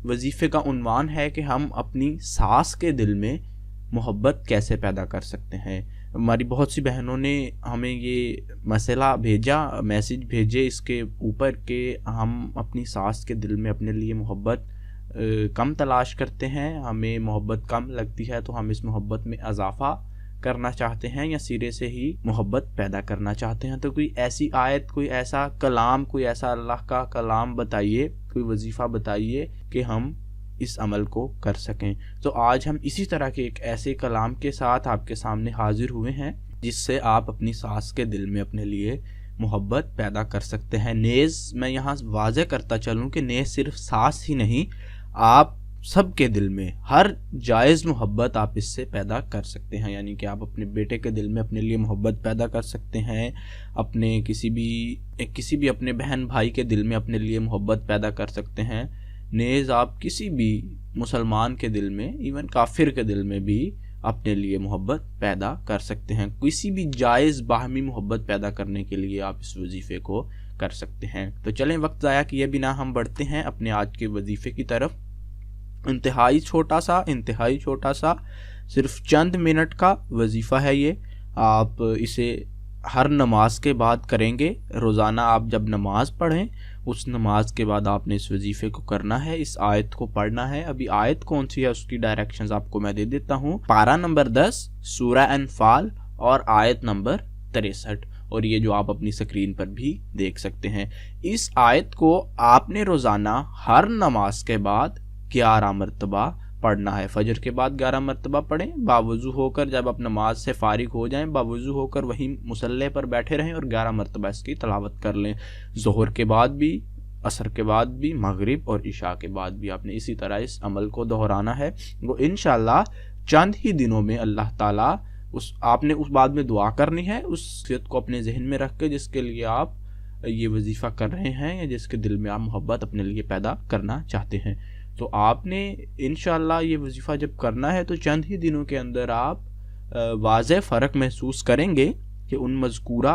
वजीफ़े का उन्वान है कि हम अपनी सास के दिल में मोहब्बत कैसे पैदा कर सकते हैं। हमारी बहुत सी बहनों ने हमें ये मसला भेजा, मैसेज भेजे इसके ऊपर कि हम अपनी सास के दिल में अपने लिए मोहब्बत कम तलाश करते हैं, हमें मोहब्बत कम लगती है, तो हम इस मोहब्बत में इजाफ़ा करना चाहते हैं या सिरे से ही मोहब्बत पैदा करना चाहते हैं। तो कोई ऐसी आयत, कोई ऐसा कलाम, कोई ऐसा अल्लाह का कलाम बताइए, कोई वजीफ़ा बताइए कि हम इस अमल को कर सकें। तो आज हम इसी तरह के एक ऐसे कलाम के साथ आपके सामने हाजिर हुए हैं जिससे आप अपनी सास के दिल में अपने लिए मोहब्बत पैदा कर सकते हैं। नेज़ मैं यहाँ वाज़े करता चलूँ कि नेज़ सिर्फ सास ही नहीं, आप सबके दिल में हर जायज़ मोहब्बत आप इससे पैदा कर सकते हैं। यानी कि आप अपने बेटे के दिल में अपने लिए मोहब्बत पैदा कर सकते हैं, अपने किसी भी अपने बहन भाई के दिल में अपने लिए मोहब्बत पैदा कर सकते हैं। नेज़ आप किसी भी मुसलमान के दिल में, इवन काफिर के दिल में भी अपने लिए मोहब्बत पैदा कर सकते हैं। किसी भी जायज़ बाहमी मोहब्बत पैदा करने के लिए आप इस वजीफ़े को कर सकते हैं। तो चलें वक्त ज़ाया किए बिना हम बढ़ते हैं अपने आज के वजीफ़े की तरफ। इंतहाई छोटा सा सिर्फ चंद मिनट का वजीफ़ा है ये। आप इसे हर नमाज के बाद करेंगे। रोज़ाना आप जब नमाज पढ़ें उस नमाज के बाद आपने इस वजीफ़े को करना है, इस आयत को पढ़ना है। अभी आयत कौन सी है उसकी डायरेक्शंस आपको मैं दे देता हूँ। पारा नंबर 10 सूरा अनफाल और आयत नंबर 63, और ये जो आप अपनी स्क्रीन पर भी देख सकते हैं। इस आयत को आपने रोज़ाना हर नमाज के बाद 11 मरतबा पढ़ना है। फजर के बाद 11 मरतबा पढ़ें, बावुज़ू होकर जब आप नमाज से फारिग हो जाएं, बावुज़ू होकर वहीं मुसल्ले पर बैठे रहें और 11 मरतबा इसकी तलावत कर लें। ज़ोहर के बाद भी, असर के बाद भी, मगरिब और इशा के बाद भी आपने इसी तरह इस अमल को दोहराना है। वो इंशाअल्लाह चंद ही दिनों में अल्लाह ताला आपने उस बाद में दुआ करनी है उस शख्सियत को अपने जहन में रख के जिसके लिए आप ये वजीफ़ा कर रहे हैं या जिसके दिल में आप मोहब्बत अपने लिए पैदा करना चाहते हैं। तो आपने इंशाअल्लाह ये वजीफ़ा जब करना है तो चंद ही दिनों के अंदर आप वाज़ेह फ़र्क महसूस करेंगे कि उन मज़कूरा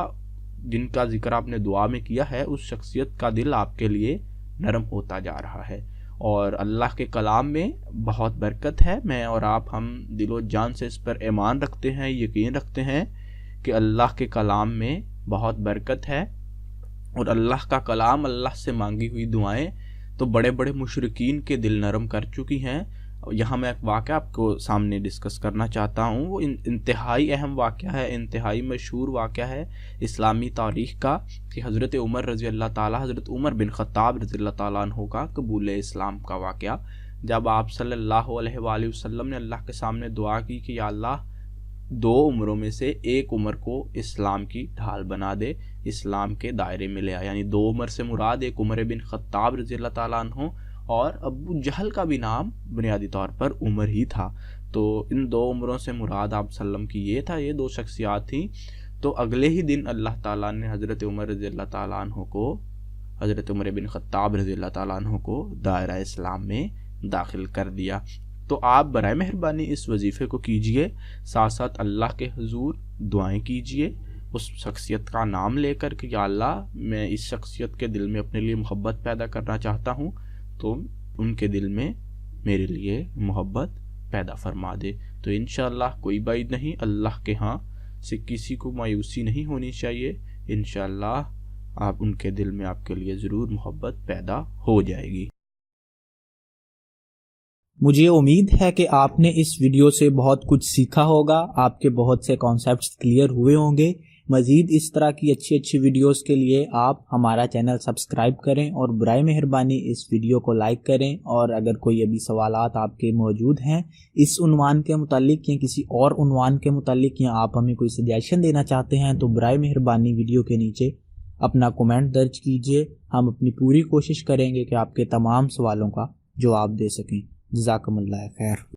जिनका जिक्र आपने दुआ में किया है उस शख्सियत का दिल आपके लिए नरम होता जा रहा है। और अल्लाह के कलाम में बहुत बरकत है। मैं और आप हम दिलो जान से इस पर ईमान रखते हैं, यकीन रखते हैं कि अल्लाह के कलाम में बहुत बरकत है। और अल्लाह का कलाम, अल्लाह से मांगी हुई दुआएं तो बड़े बड़े मुशरिकीन के दिल नरम कर चुकी हैं। यहाँ मैं एक वाक़या आपको सामने डिस्कस करना चाहता हूँ। वो इंतहाई अहम वाक़या है, इंतहाई मशहूर वाक़या है इस्लामी तारीख़ का कि हज़रत उमर रज़ी अल्लाह ताला, हज़रत उमर बिन ख़त्ताब रज़ी अल्लाह ताला अन्हु का कबूल इस्लाम का वाक़या। जब आप सल्लल्लाहु अलैहि वसल्लम ने अल्लाह के सामने दुआ की कि या अल्लाह 2 उम्रों में से एक उम्र को इस्लाम की ढाल बना दे, इस्लाम के दायरे में ले आया। यानी 2 उम्र से मुराद एक उमर बिन ख़त्ताब रज़ी अल्लाह ताला अन्हु और अबू जहल का भी नाम बुनियादी तौर पर उमर ही था। तो इन 2 उम्रों से मुराद आप सल्लम की ये था, ये 2 शख्सियात थी। तो अगले ही दिन अल्लाह ताला ने हज़रत उमर रज़ी अल्लाह ताला अन्हु को, हज़रत उमर बिन ख़त्ताब रज़ी अल्लाह ताला अन्हु को दायरा इस्लाम में दाखिल कर दिया। तो आप बराए मेहरबानी इस वजीफ़े को कीजिए, साथ साथ अल्लाह के हुजूर दुआएं कीजिए उस शख्सियत का नाम लेकर कि या अल्लाह मैं इस शख्सियत के दिल में अपने लिए मोहब्बत पैदा करना चाहता हूँ, तो उनके दिल में मेरे लिए मोहब्बत पैदा फरमा दे। तो इंशाअल्लाह कोई बात नहीं, अल्लाह के यहाँ से किसी को मायूसी नहीं होनी चाहिए। इंशाअल्लाह आप उनके दिल में आपके लिए ज़रूर मोहब्बत पैदा हो जाएगी। मुझे उम्मीद है कि आपने इस वीडियो से बहुत कुछ सीखा होगा, आपके बहुत से कॉन्सेप्ट्स क्लियर हुए होंगे। मज़ीद इस तरह की अच्छी अच्छी वीडियोस के लिए आप हमारा चैनल सब्सक्राइब करें और बराए मेहरबानी इस वीडियो को लाइक करें। और अगर कोई अभी सवालात आपके मौजूद हैं इस उन्वान के मुतालिक या किसी और उन्वान के मुतालिक, या आप हमें कोई सजेशन देना चाहते हैं, तो बराए मेहरबानी वीडियो के नीचे अपना कमेंट दर्ज कीजिए। हम अपनी पूरी कोशिश करेंगे कि आपके तमाम सवालों का जवाब दे सकें। जज़ाकमुल्लाह खैर।